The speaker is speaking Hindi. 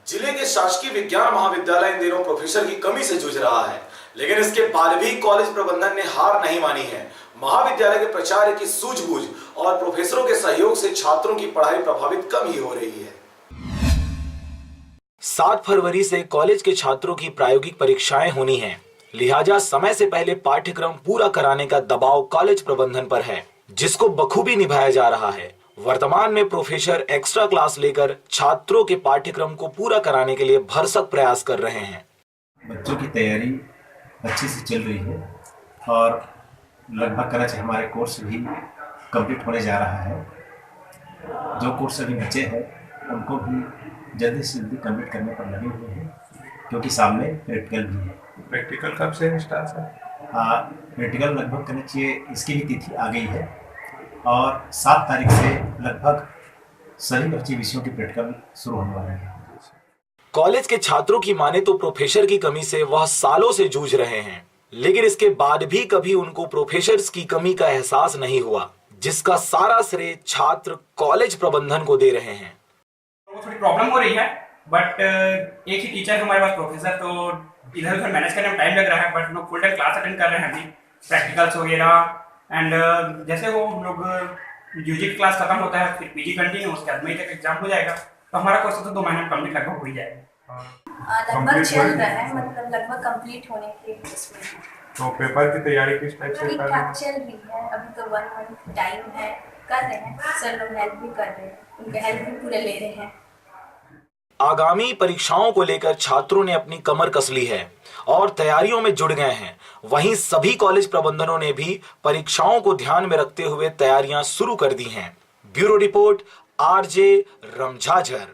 जिले के शासकीय विज्ञान महाविद्यालय इन दिनों प्रोफेसर की कमी से जूझ रहा है, लेकिन इसके बाद भी कॉलेज प्रबंधन ने हार नहीं मानी है। महाविद्यालय के प्राचार्य की सूझबूझ और प्रोफेसरों के सहयोग से छात्रों की पढ़ाई प्रभावित कम ही हो रही है। 7 फरवरी से कॉलेज के छात्रों की प्रायोगिक परीक्षाएं होनी हैं, लिहाजा समय से पहले पाठ्यक्रम पूरा कराने का दबाव कॉलेज प्रबंधन पर है, जिसको बखूबी निभाया जा रहा है। वर्तमान में प्रोफेसर एक्स्ट्रा क्लास लेकर छात्रों के पाठ्यक्रम को पूरा कराने के लिए भरसक प्रयास कर रहे हैं। बच्चों की तैयारी अच्छे से चल रही है और लगभग कहना चाहिए हमारे कोर्स भी कंप्लीट होने जा रहा है। जो कोर्स अभी बचे हैं उनको भी जल्दी से जल्दी कंप्लीट करने पर लगे हुए हैं, क्योंकि सामने प्रैक्टिकल भी है। प्रैक्टिकल कब से स्टार्ट है? प्रैक्टिकल लगभग कहना चाहिए इसकी भी तिथि आ गई है और 7 तारीख से लगभग सभी बच्चे विषयों की प्रैक्टिकल शुरू होने वाले हैं। कॉलेज के छात्रों की माने तो प्रोफेसर की कमी से वह सालों से जूझ रहे हैं, लेकिन इसके बाद भी कभी उनको प्रोफेसर्स की कमी का एहसास नहीं हुआ, जिसका सारा श्रेय छात्र कॉलेज प्रबंधन को दे रहे हैं। थोड़ी प्रॉब्लम हो रही है, बट एक ही टीचर हमारे पास प्रोफेसर, तो इधर उधर मैनेज करने में टाइम लग रहा है। बट लोग फुल टाइम क्लास अटेंड कर रहे हैं अभी, प्रैक्टिकल्स वगैरह। एंड जैसे वो लोग यूजी क्लास खत्म होता है, फिर पीजी कंटिन्यू, उसके बाद मई तक एग्जाम हो जाएगा, तो हमारा कोर्स तो 2 महीने में कंप्लीट लगभग हो ही जाएगा। लगभग चल रहा है, मतलब लगभग कंप्लीट होने के इसमें है। तो पेपर की तैयारी किस टाइप से ठीक कर रहे ठाक हैं? चल रही है, अभी तो 1 मंथ टाइम है, कर रहे हैं। सर लोग हेल्प भी कर रहे हैं, उनके हेल्प भी पूरे ले रहे हैं। आगामी परीक्षाओं को लेकर छात्रों ने अपनी कमर कस ली है और तैयारियों में जुट गए हैं। वहीं सभी कॉलेज प्रबंधनों ने भी परीक्षाओं को ध्यान में रखते हुए तैयारियां शुरू कर दी हैं। Bureau report, R J रमझाझर।